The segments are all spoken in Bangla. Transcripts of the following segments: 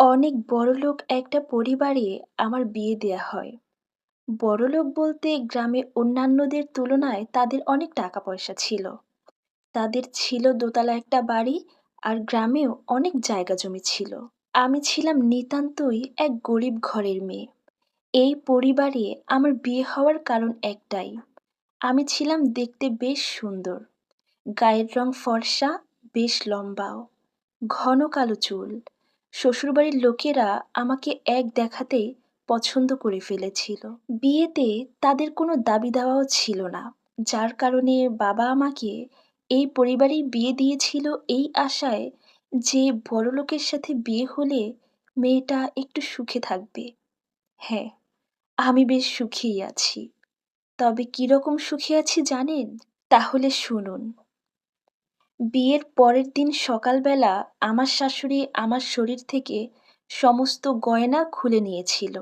অনেক বড়লোক একটা পরিবারে আমার বিয়ে দেয়া হয়। বড়লোক বলতে গ্রামে অন্যান্যদের তুলনায় তাদের অনেক টাকা পয়সা ছিল। তাদের ছিল দোতলা একটা বাড়ি, আর গ্রামেও অনেক জায়গা জমি ছিল। আমি ছিলাম নিতান্তই এক গরিব ঘরের মেয়ে। এই পরিবারে আমার বিয়ে হওয়ার কারণ একটাই, আমি ছিলাম দেখতে বেশ সুন্দর। গায়ের রং ফর্সা, বেশ লম্বাও, ঘন কালো চুল। শ্বশুরবাড়ির লোকেরা আমাকে এক দেখাতেই পছন্দ করে ফেলেছিল। বিয়েতে তাদের কোনো দাবি দাওয়াও ছিল না, যার কারণে বাবা আমাকে এই পরিবারেই বিয়ে দিয়েছিল এই আশায় যে বড়লোকের সাথে বিয়ে হলে মেয়েটা একটু সুখে থাকবে। হ্যাঁ, আমি বেশ সুখেই আছি। তবে কিরকম সুখে আছি জানেন? তাহলে শুনুন। বিয়ের পরের দিন সকালবেলা আমার শাশুড়ি আমার শরীর থেকে সমস্ত গয়না খুলে নিয়েছিল।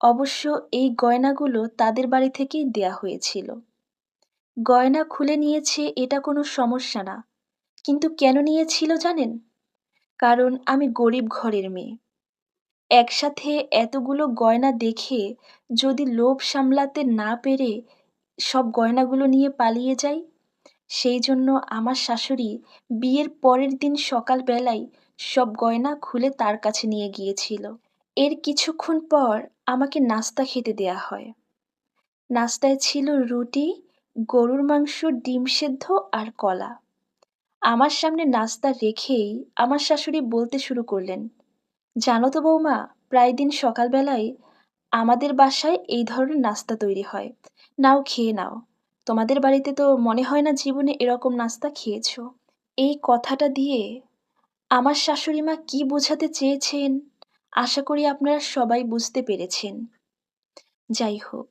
অবশ্য এই গয়নাগুলো তাদের বাড়ি থেকেই দেয়া হয়েছিল। গয়না খুলে নিয়েছে এটা কোনো সমস্যা না, কিন্তু কেন নিয়েছিল জানেন? কারণ আমি গরিব ঘরের মেয়ে। একসাথে এতগুলো গয়না দেখে যদি লোভ সামলাতে না পেরে সব গয়নাগুলো নিয়ে পালিয়ে যাই, সেই জন্য আমার শাশুড়ি বিয়ের পরের দিন সকালবেলায় সব গয়না খুলে তার কাছে নিয়ে গিয়েছিল। এর কিছুক্ষণ পর আমাকে নাস্তা খেতে দেয়া হয়। নাস্তায় ছিল রুটি, গরুর মাংস, ডিম সেদ্ধ আর কলা। আমার সামনে নাস্তা রেখেই আমার শাশুড়ি বলতে শুরু করলেন, জানো তো বৌমা, প্রায় দিন সকালবেলায় আমাদের বাসায় এই ধরনের নাস্তা তৈরি হয়। নাও, খেয়ে নাও। তোমাদের বাড়িতে তো মনে হয় না জীবনে এরকম নাস্তা খেয়েছো। এই কথাটা দিয়ে আমার শাশুড়ি মা কি বোঝাতে চেয়েছেন আশা করি আপনারা সবাই বুঝতে পেরেছেন। যাই হোক,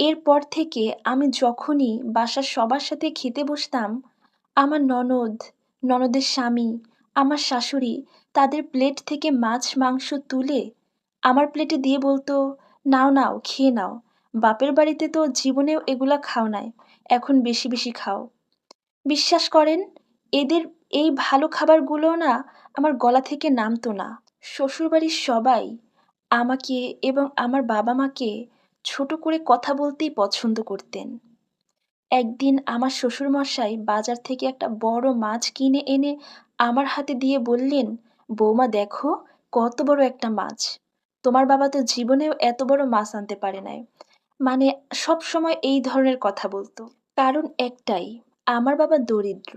এরপর থেকে আমি যখনই বাসার সবার সাথে খেতে বসতাম, আমার ননদ, ননদের স্বামী, আমার শাশুড়ি তাদের প্লেট থেকে মাছ মাংস তুলে আমার প্লেটে দিয়ে বলতো, নাও নাও, খেয়ে নাও। বাপের বাড়িতে তো জীবনেও এগুলা খাও নাই, এখন বেশি বেশি খাও। বিশ্বাস করেন, এদের এই ভালো খাবারগুলো না আমার গলা থেকে নামতো না। শ্বশুরবাড়ির সবাই আমাকে এবং আমার বাবা মাকে ছোট করে কথা বলতেই পছন্দ করতেন। একদিন আমার শ্বশুরমশাই বাজার থেকে একটা বড় মাছ কিনে এনে আমার হাতে দিয়ে বললেন, বৌমা দেখো, কত বড় একটা মাছ। তোমার বাবা তো জীবনেও এত বড় মাছ আনতে পারে নাই। মানে, সব সময় এই ধরনের কথা বলতো। কারণ একটাই, আমার বাবা দরিদ্র।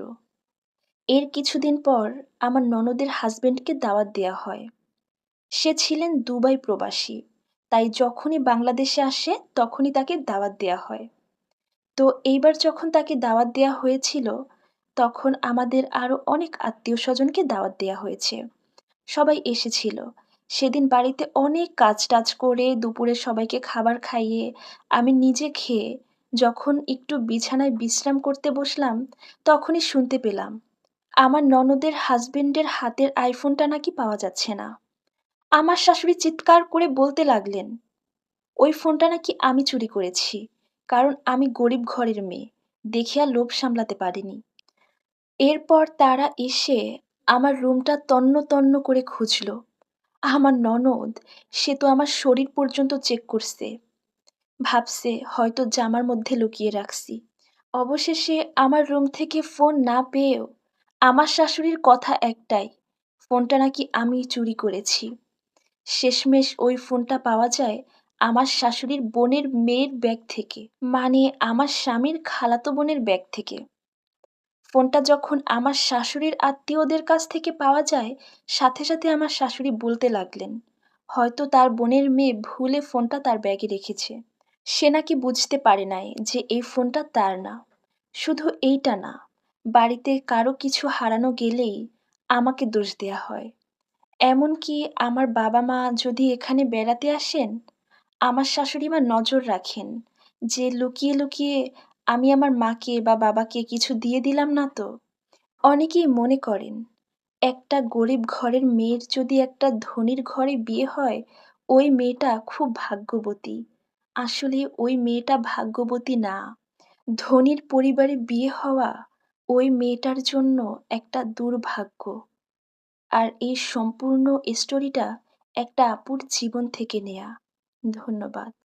এর কিছুদিন পর আমার ননদের হাজবেন্ডকে দাওয়াত দেয়া হয়। সে ছিলেন দুবাই প্রবাসী, তাই যখনই বাংলাদেশে আসে তখনই তাকে দাওয়াত দেয়া হয়। তো এইবার যখন তাকে দাওয়াত দেয়া হয়েছিল, তখন আমাদের আরো অনেক আত্মীয় স্বজনকে দাওয়াত দেয়া হয়েছে। সবাই এসেছিল। সেদিন বাড়িতে অনেক কাজ টাজ করে দুপুরে সবাইকে খাবার খাইয়ে আমি নিজে খেয়ে যখন একটু বিছানায় বিশ্রাম করতে বসলাম, তখনই শুনতে পেলাম আমার ননদের হাজবেন্ডের হাতের আইফোনটা নাকি পাওয়া যাচ্ছে না। আমার শাশুড়ি চিৎকার করে বলতে লাগলেন, ওই ফোনটা নাকি আমি চুরি করেছি, কারণ আমি গরিব ঘরের মেয়ে, দেখে আর লোভ সামলাতে পারিনি। এরপর তারা এসে আমার রুমটা তন্ন তন্ন করে খুঁজলো। আমার ননদ, সে তো আমার শরীর পর্যন্ত চেক করছে, ভাবছে হয়তো জামার মধ্যে লুকিয়ে রাখছি। অবশেষে আমার রুম থেকে ফোন না পেয়েও আমার শাশুড়ির কথা একটাই, ফোনটা নাকি আমি চুরি করেছি। শেষমেশ ওই ফোনটা পাওয়া যায় আমার শাশুড়ির বোনের মেয়ের ব্যাগ থেকে, মানে আমার স্বামীর খালাতো বোনের ব্যাগ থেকে। ফোনটা যখন আমার শাশুড়ির আত্মীয়দের কাছ থেকে পাওয়া যায়, সাথে সাথে আমার শাশুড়ি বলতে লাগলেন হয়তো তার বোনের মেয়ে ভুলে ফোনটা তার ব্যাগে রেখেছে। সে নাকি বুঝতে পারে নাই যে এই ফোনটা তার না। শুধু এইটা না, বাড়িতে কারো কিছু হারানো গেলেই আমাকে দোষ দেয়া হয়। এমনকি আমার বাবা মা যদি এখানে বেড়াতে আসেন, আমার শাশুড়ি মা নজর রাখেন যে লুকিয়ে লুকিয়ে আমি আমার মাকে বা বাবাকে কিছু দিয়ে দিলাম না তো। অনেকেই মনে করেন একটা গরিব ঘরের মেয়ের যদি একটা ধনীর ঘরে বিয়ে হয়, ওই মেয়েটা খুব ভাগ্যবতী। আসলে ওই মেয়েটা ভাগ্যবতী না। ধনীর পরিবারে বিয়ে হওয়া ওই মেয়েটার জন্য একটা দুর্ভাগ্য। আর এই সম্পূর্ণ স্টোরিটা একটা আপুর জীবন থেকে নেয়া। ধন্যবাদ।